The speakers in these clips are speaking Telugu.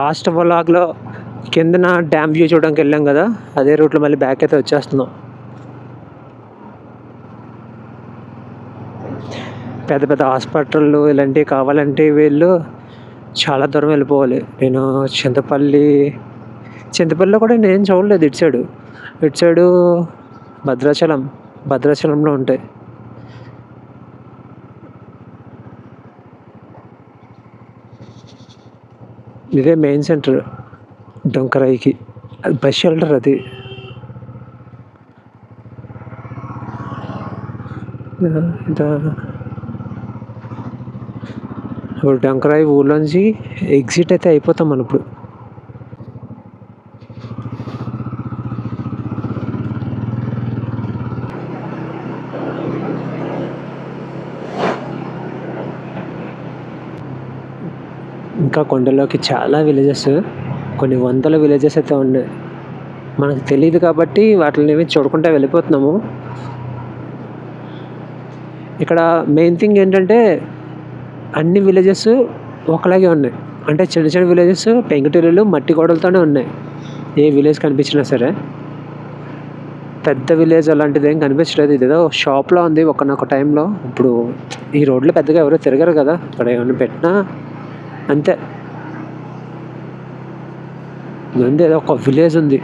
లాస్ట్ వ్లాగ్లో కిందన డ్యామ్ వ్యూ చూడడానికి వెళ్ళాం కదా, అదే రూట్లో మళ్ళీ బ్యాక్ అయితే వచ్చేస్తున్నాం. పెద్ద పెద్ద హాస్పిటళ్ళు ఇలాంటివి కావాలంటే వీళ్ళు చాలా దూరం వెళ్ళిపోవాలి. నేను చింతపల్లిలో కూడా నేను చూడలేదు. ఇటు సైడు భద్రాచలంలో ఉంటాయి. ఇదే మెయిన్ సెంటర్ డొంకరాయికి. అది బస్ షెల్టర్. అది ఇప్పుడు డొంకరాయి ఊళ్ళోంచి ఎగ్జిట్ అయితే అయిపోతాం మనం ఇప్పుడు. ఇంకా కొండలోకి చాలా విలేజెస్, కొన్ని వందల విలేజెస్ అయితే ఉన్నాయి. మనకు తెలియదు కాబట్టి వాటిని ఏమి చూడకుండా వెళ్ళిపోతున్నాము. ఇక్కడ మెయిన్ థింగ్ ఏంటంటే అన్ని విలేజెస్ ఒకలాగే ఉన్నాయి. అంటే చిన్న చిన్న విలేజెస్ పెంకుటిల్లులు మట్టి గోడలతోనే ఉన్నాయి. ఏ విలేజ్ కనిపించినా సరే. పెద్ద విలేజ్ అలాంటిది ఏం కనిపించలేదు. ఇదేదో షాప్లో ఉంది ఒకనొక టైంలో. ఇప్పుడు ఈ రోడ్లో పెద్దగా ఎవరో తిరగరు కదా, ఇక్కడ ఏమైనా పెట్టినా అంతే. ముందు ఏదో ఒక విలేజ్ ఉంది.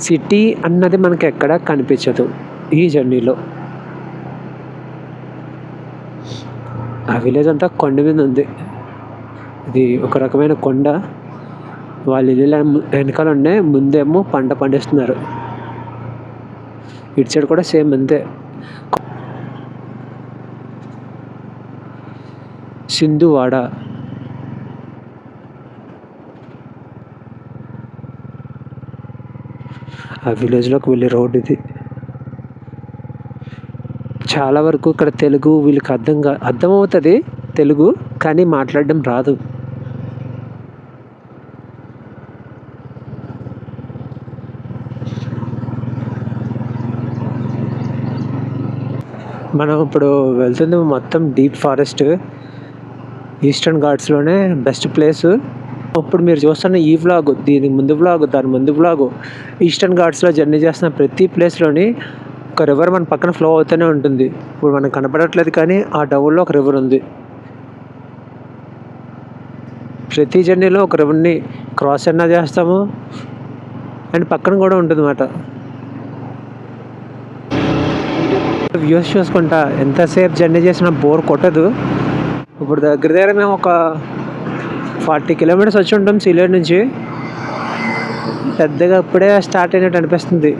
సిటీ అన్నది మనకి ఎక్కడా కనిపించదు ఈ జర్నీలో. ఆ విలేజ్ అంతా కొండ మీద ఉంది. ఇది ఒక రకమైన కొండ. వాళ్ళ ఇల్లు వెనకాల ఉన్నాయి, ముందేమో పంట పండిస్తున్నారు. ఇటు సైడ్ కూడా సేమ్ అంతే. సింధువాడ. ఆ విలేజ్లోకి వెళ్ళే రోడ్ ఇది. చాలా వరకు ఇక్కడ తెలుగు వీళ్ళకి అర్థమవుతుంది తెలుగు, కానీ మాట్లాడడం రాదు. మనం ఇప్పుడు వెళ్తుంది మొత్తం డీప్ ఫారెస్ట్. ఈస్టర్న్ ఘాట్స్లోనే బెస్ట్ ప్లేస్. ఇప్పుడు మీరు చూస్తున్న ఈ వ్లాగ్, దాని ముందు వ్లాగు ఈస్టర్న్ ఘాట్స్లో జర్నీ చేస్తున్న ప్రతి ప్లేస్లోని ఒక రివర్ మన పక్కన ఫ్లో అవుతూనే ఉంటుంది. ఇప్పుడు మనకు కనపడట్లేదు కానీ ఆ డౌన్లో ఒక రివర్ ఉంది. ప్రతి జర్నీలో ఒక రివర్ని క్రాస్ అయినా చేస్తాము, అండ్ పక్కన కూడా ఉంటుంది అన్నమాట. వ్యూస్ చూసుకుంటా ఎంతసేపు జర్నీ చేసినా బోర్ కొట్టదు. ఇప్పుడు దగ్గర మేము ఒక 40 కిలోమీటర్స్ వచ్చి ఉంటాం సీలేరు నుంచి. పెద్దగా ఇప్పుడే స్టార్ట్ అయినట్టు అనిపిస్తుంది.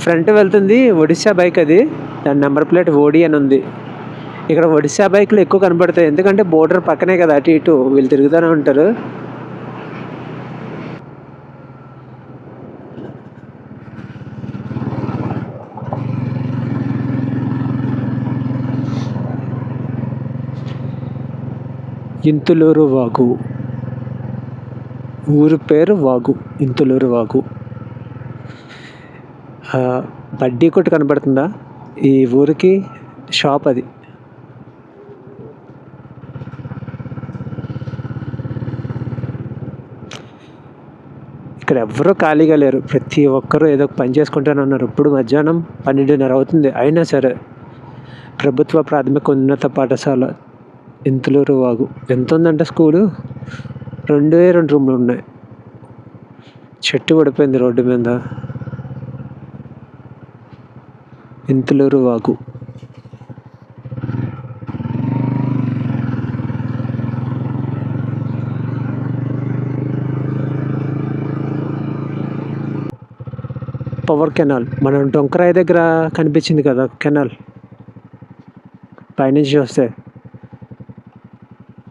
ఫ్రంట్ వెళ్తుంది ఒడిశా బైక్, అది దాని నెంబర్ ప్లేట్ ఓడి అని ఉంది. ఇక్కడ ఒడిశా బైక్లు ఎక్కువ కనపడతాయి, ఎందుకంటే బోర్డర్ పక్కనే కదా, అటు ఇటు వీళ్ళు తిరుగుతూనే ఉంటారు. ఇంతులూరు వాగు, ఊరు పేరు వాగు, ఇంతులూరు వాగు. బడ్డీ కొట్టు కనబడుతుందా, ఈ ఊరికి షాప్ అది. ఇక్కడ ఎవ్వరూ ఖాళీగా లేరు, ప్రతి ఒక్కరూ ఏదో ఒక పని చేసుకుంటూనే ఉన్నారు. ఇప్పుడు మధ్యాహ్నం 12:30 అవుతుంది, అయినా సరే. ప్రభుత్వ ప్రాథమిక ఉన్నత పాఠశాల ఇంతులూరు వాగు. ఎంత ఉందంటే స్కూలు 2 రూమ్లు ఉన్నాయి. చెట్టు పడిపోయింది రోడ్డు మీద. ఇంతులూరు వాగు. పవర్ కెనాల్ మనం డొంకరాయి దగ్గర కనిపించింది కదా కెనాల్, పైనుంచి వస్తే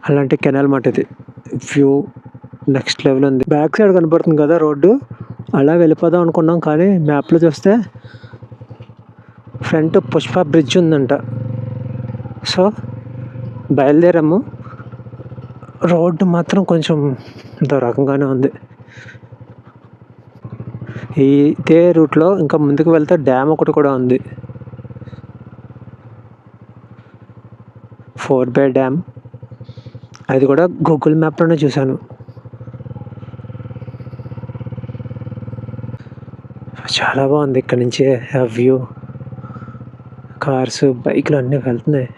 అలాంటి కెనాల్ మాట ఇది. వ్యూ నెక్స్ట్ లెవెల్ ఉంది. బ్యాక్ సైడ్ కనపడుతుంది కదా రోడ్డు, అలా వెళ్ళిపోదాం అనుకున్నాం కానీ మ్యాప్లో చూస్తే ఫ్రంట్ పుష్ప బ్రిడ్జ్ ఉందంట. సో బయలుదేరాము. రోడ్డు మాత్రం కొంచెం రకంగానే ఉంది. ఇదే రూట్లో ఇంకా ముందుకు వెళ్తే డ్యామ్ ఒకటి కూడా ఉంది, 4 బై డ్యామ్. అది కూడా గూగుల్ మ్యాప్లోనే చూశాను. చాలా బాగుంది ఇక్కడ నుంచి ఆ వ్యూ. కార్స్, బైక్లు అన్నీ వెళ్తున్నాయి.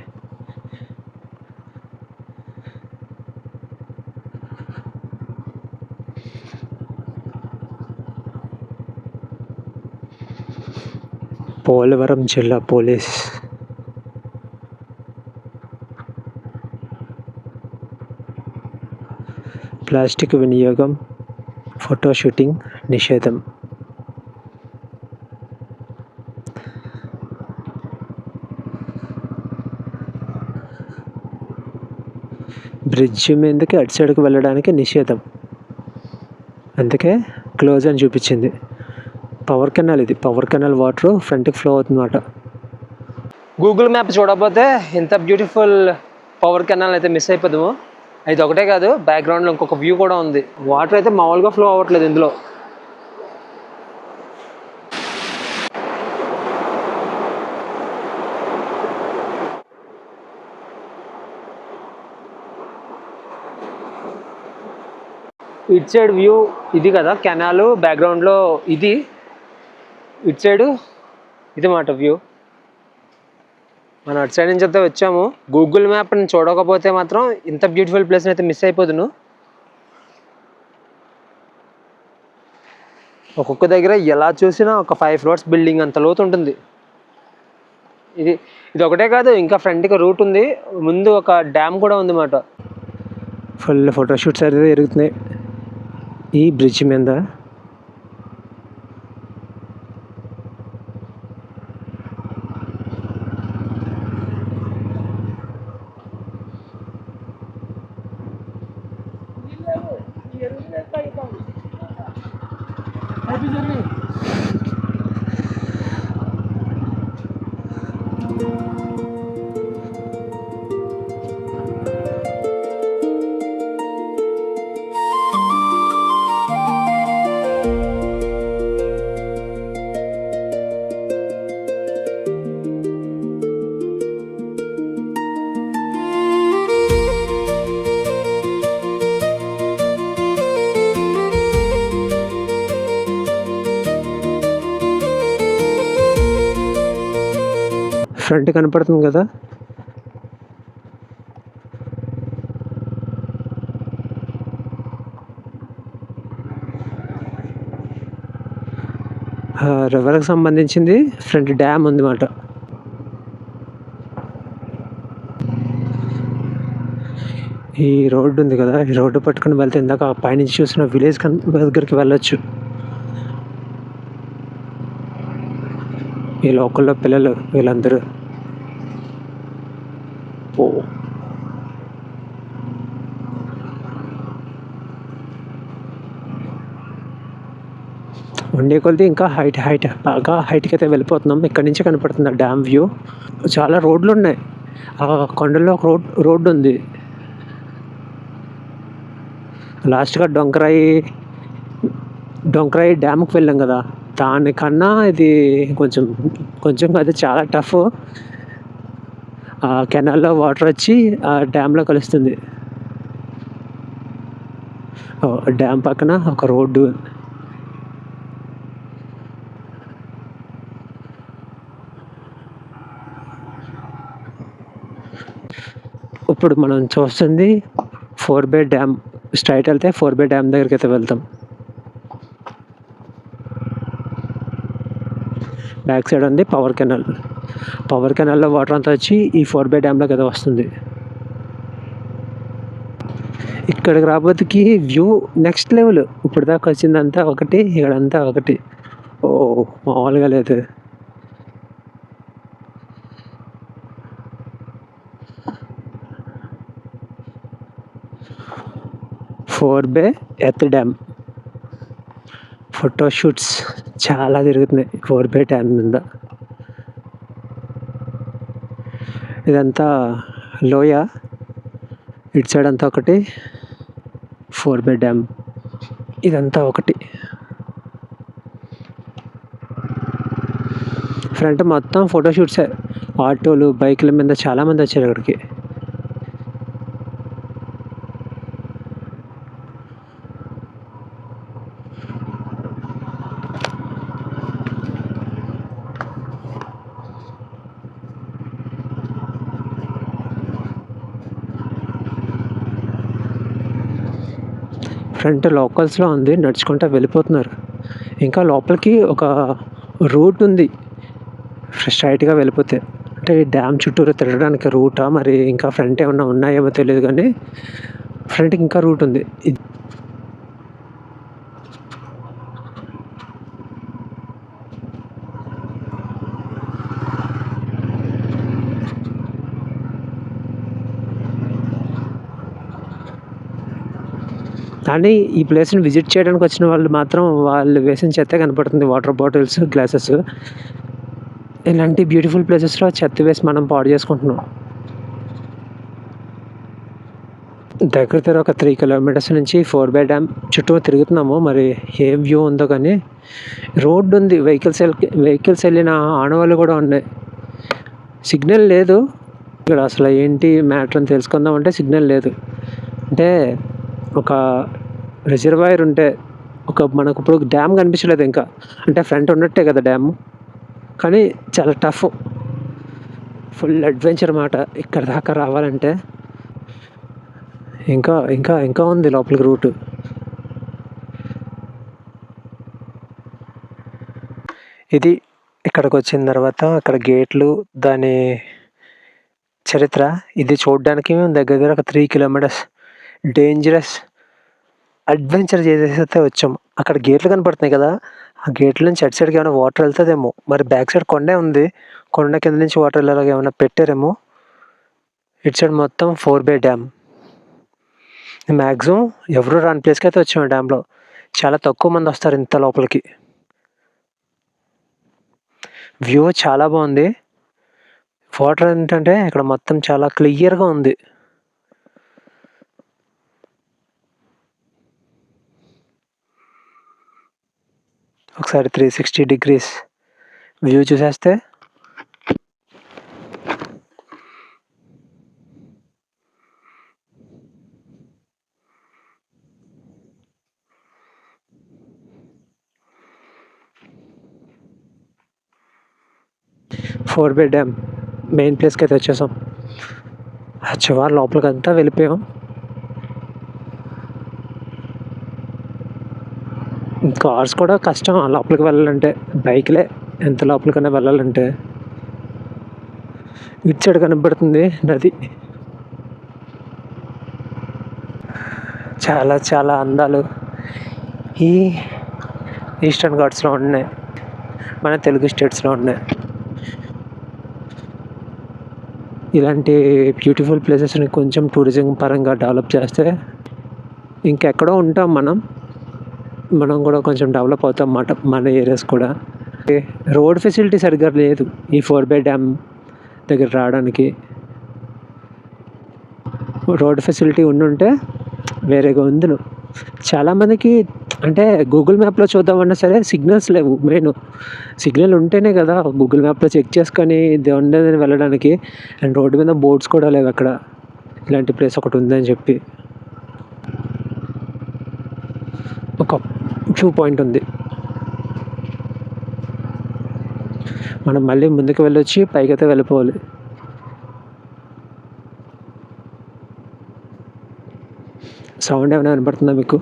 పోలవరం జిల్లా పోలీస్. ప్లాస్టిక్ వినియోగం, ఫోటో షూటింగ్ నిషేధం. బ్రిడ్జ్ మీదకి అటు సైడ్కి వెళ్ళడానికి నిషేధం, అందుకే క్లోజ్ అని చూపించింది. పవర్ కెనాల్, ఇది పవర్ కెనాల్ వాటర్ ఫ్రంట్కి ఫ్లో అవుతుందన్నమాట. గూగుల్ మ్యాప్ చూడకపోతే ఇంత బ్యూటిఫుల్ పవర్ కెనాల్ అయితే మిస్ అయిపోదాము. అయితే ఒకటే కాదు, బ్యాక్గ్రౌండ్లో ఇంకొక వ్యూ కూడా ఉంది. వాటర్ అయితే మామూలుగా ఫ్లో అవ్వట్లేదు ఇందులో. ఇటు సైడ్ వ్యూ ఇది కదా కెనాల్, బ్యాక్గ్రౌండ్లో ఇది. ఇటు సైడు ఇది మాట వ్యూ. మనం అటు సైడ్ నుంచి అయితే వచ్చాము. గూగుల్ మ్యాప్ని చూడకపోతే మాత్రం ఇంత బ్యూటిఫుల్ ప్లేస్ని అయితే మిస్ అయిపోదును. ఒక్కొక్క దగ్గర ఎలా చూసినా ఒక 5 floors బిల్డింగ్ అంత లోతు ఉంటుంది. ఇది ఇది ఒకటే కాదు, ఇంకా ఫ్రంట్కి రూట్ ఉంది. ముందు ఒక డ్యామ్ కూడా ఉంది అన్నమాట. ఫుల్ ఫోటోషూట్స్ అయితే జరుగుతున్నాయి ఈ బ్రిడ్జ్ మీద. ఫ్రంట్ కనపడుతుంది కదా, రివర్కి సంబంధించింది. ఫ్రంట్ డ్యామ్ ఉంది అన్నమాట. ఈ రోడ్డు ఉంది కదా, ఈ రోడ్డు పట్టుకుని వెళ్తే ఇందాక పైనుంచి చూసిన విలేజ్ దగ్గరికి వెళ్ళొచ్చు. ఈ లోకల్లో పిల్లలు వీళ్ళందరూ. ఓ ఉండే కొద్ది ఇంకా హైట్ బాగా హైట్కి అయితే వెళ్ళిపోతున్నాం. ఇక్కడ నుంచి కనపడుతుంది ఆ డ్యామ్ వ్యూ. చాలా రోడ్లు ఉన్నాయి. ఆ కొండల్లో ఒక రోడ్డు ఉంది. లాస్ట్గా డొంకరాయి డ్యామ్కి వెళ్ళాం కదా, దానికన్నా ఇది కొంచెం అది చాలా టఫ్. ఆ కెనాల్లో వాటర్ వచ్చి ఆ డ్యామ్లో కలుస్తుంది. డ్యామ్ పక్కన ఒక రోడ్డు. ఇప్పుడు మనం చూస్తుంది 4 Bay డ్యామ్. స్ట్రైట్ వెళ్తే 4 Bay డ్యామ్ దగ్గరికి అయితే వెళ్తాం. బ్యాక్ సైడ్ ఉంది పవర్ కెనాల్లో వాటర్ అంతా వచ్చి ఈ 4 Bay డ్యామ్లోకి అయితే వస్తుంది. ఇక్కడికి రాబోతుకి వ్యూ నెక్స్ట్ లెవెల్. ఇప్పుడు దాకా వచ్చిందంతా ఒకటి, ఇక్కడంతా ఒకటి. ఓ మామూలుగా లేదు. ఫోర్ బే ఎర్త్ డ్యామ్ ఫోటోషూట్స్ చాలా జరుగుతున్నాయి 4 Bay డ్యామ్ మీద. ఇదంతా లోయ, ఇటు సైడ్ అంతా ఒకటి 4 Bay డ్యామ్, ఇదంతా ఒకటి. ఫ్రంట్ మొత్తం ఫోటోషూట్సే. ఆటోలు, బైకుల మీద చాలామంది వచ్చారు అక్కడికి. ఫ్రంట్ లోకల్స్‌లో ఉంది. నడుచుకుంటా వెళ్ళిపోతున్నారు. ఇంకా లోపలికి ఒక రూట్ ఉంది. స్ట్రెయిట్‌గా వెళ్ళిపోతే. అంటే ఈ డ్యామ్ చుట్టూరా తిరగడానికి రూటా? మరి ఇంకా ఫ్రంట్ ఏమన్నా ఉన్నాయేమో తెలీదు గానీ, ఫ్రంట్‌కి ఇంకా రూట్ ఉంది. కానీ ఈ ప్లేస్‌ని విజిట్ చేయడానికి వచ్చిన వాళ్ళు మాత్రం వాళ్ళు వేసిన చెత్తే కనపడుతుంది. Water bottles, glasses. ఇలాంటి బ్యూటిఫుల్ ప్లేసెస్‌లో చెత్త వేసి మనం పాడు చేసుకుంటున్నాం. దగ్గర దగ్గర ఒక 3 కిలోమీటర్స్ నుంచి 4 బై డ్యామ్ చుట్టూ తిరుగుతున్నాము. మరి ఏం వ్యూ ఉందో కానీ రోడ్డు ఉంది. వెహికల్స్ వెళ్ళిన ఆనవాళ్ళు కూడా ఉన్నాయి. సిగ్నల్ లేదు. ఇక్కడ అసలు ఏంటి మ్యాటర్ అని తెలుసుకుందాం అంటే సిగ్నల్ లేదు. అంటే ఒక రిజర్వాయర్ ఉంటే మనకు ఇప్పుడు డ్యామ్ కనిపించలేదు ఇంకా. అంటే ఫ్రంట్ ఉన్నట్టే కదా డ్యాము. కానీ చాలా టఫ్. ఫుల్ అడ్వెంచర్ మాట ఇక్కడ దాకా రావాలంటే. ఇంకా ఇంకా ఇంకా ఉంది లోపలికి రూటు. ఇది ఇక్కడికి వచ్చిన తర్వాత అక్కడ గేట్లు, దాని చరిత్ర ఇది చూడడానికి మేము దగ్గర దగ్గర ఒక 3 కిలోమీటర్స్ డేంజరస్ అడ్వెంచర్ చేసేసి వచ్చాం. అక్కడ గేట్లు కనపడుతున్నాయి కదా, ఆ గేట్ల నుంచి అటు సైడ్కి ఏమైనా వాటర్ వెళ్తుందేమో. మరి బ్యాక్ సైడ్ కొండే ఉంది. కొండ కింద నుంచి వాటర్ వెళ్ళేలాగా ఏమైనా పెట్టారేమో. ఇటు సైడ్ మొత్తం 4 బై డ్యామ్. మ్యాక్సిమం ఎవరు రాని ప్లేస్కి అయితే వచ్చాము. డ్యామ్లో చాలా తక్కువ మంది వస్తారు ఇంత లోపలికి. వ్యూ చాలా బాగుంది. వాటర్ ఏంటంటే ఇక్కడ మొత్తం చాలా క్లియర్గా ఉంది. ఒకసారి 360 డిగ్రీస్ వ్యూ చూసేస్తే ఫోర్ బై డ్యామ్ మెయిన్ ప్లేస్కి అయితే వచ్చేసాం. చివరి లోపలికి అంతా వెళ్ళిపోయాం. కార్స్ కూడా కష్టం లోపలికి వెళ్ళాలంటే. బైక్లే ఎంత లోపలికైనా వెళ్ళాలంటే. ఇటు సైడ్ కనబడుతుంది నది. చాలా చాలా అందాలు ఈ ఈస్టర్న్ ఘాట్స్లో ఉన్నాయి. మన తెలుగు స్టేట్స్లో ఉన్నాయి. ఇలాంటి బ్యూటిఫుల్ ప్లేసెస్ని కొంచెం టూరిజం పరంగా డెవలప్ చేస్తే ఇంకెక్కడో ఉంటాం మనం కూడా కొంచెం డెవలప్ అవుతాం అన్నమాట. మన ఏరియాస్ కూడా. రోడ్ ఫెసిలిటీ సరిగ్గా లేదు ఈ 4 బై డ్యామ్ దగ్గర రావడానికి. రోడ్ ఫెసిలిటీ ఉండుంటే వేరేగా ఉంది. చాలామందికి అంటే గూగుల్ మ్యాప్లో చూద్దామన్నా సరే సిగ్నల్స్ లేవు. మెయిన్ సిగ్నల్ ఉంటేనే కదా గూగుల్ మ్యాప్లో చెక్ చేసుకొని ఇది ఉండేదని వెళ్ళడానికి. అండ్ రోడ్డు మీద బోర్డ్స్ కూడా లేవు అక్కడ ఇలాంటి ప్లేస్ ఒకటి ఉందని చెప్పి. ఒక వ్యూ పాయింట్ ఉంది. మనం మళ్ళీ ముందుకు వెళ్ళొచ్చి పైకైతే వెళ్ళిపోవాలి. సౌండ్ ఏమైనా వినపడుతుందా మీకు?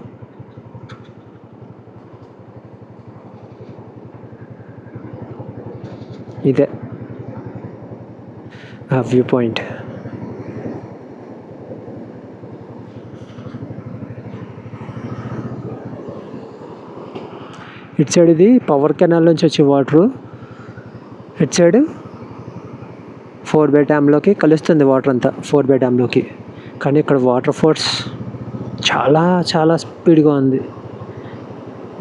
ఇదే ఆ వ్యూ పాయింట్. ఇటు సైడ్ ఇది పవర్ కెనాల్ నుంచి వచ్చే వాటరు. ఇటు సైడ్ 4 బై డ్యామ్లోకి కలుస్తుంది వాటర్ అంతా 4 బై డ్యామ్లోకి. కానీ ఇక్కడ వాటర్ ఫోర్స్ చాలా చాలా స్పీడ్గా ఉంది.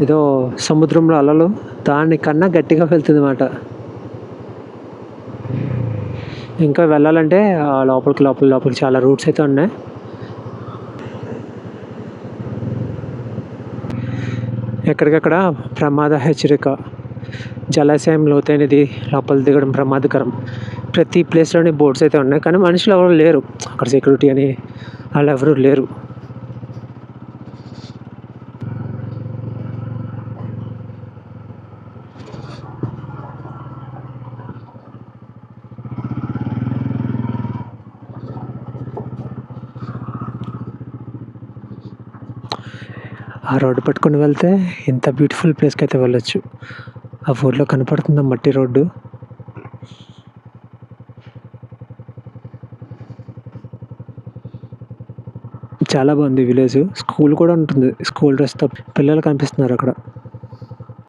ఏదో సముద్రంలో అలలు దానికన్నా గట్టిగా వెళ్తుంది అన్నమాట. ఇంకా వెళ్ళాలంటే లోపలికి చాలా రూట్స్ అయితే ఉన్నాయి. ఎక్కడికక్కడ ప్రమాద హెచ్చరిక, జలాశయం లోతైనది, లోపల దిగడం ప్రమాదకరం. ప్రతి ప్లేస్లోని బోర్డ్స్ అయితే ఉన్నాయి. కానీ మనుషులు ఎవరు లేరు అక్కడ. సెక్యూరిటీ అని వాళ్ళు ఎవరు లేరు. ఆ రోడ్డు పట్టుకొని వెళ్తే ఇంత బ్యూటిఫుల్ ప్లేస్కి అయితే వెళ్ళొచ్చు. ఆ ఫోటోలో కనపడుతుంది మట్టి రోడ్డు. చాలా బాగుంది విలేజ్. స్కూల్ కూడా ఉంటుంది. స్కూల్ డ్రెస్తో పిల్లలు కనిపిస్తున్నారు అక్కడ.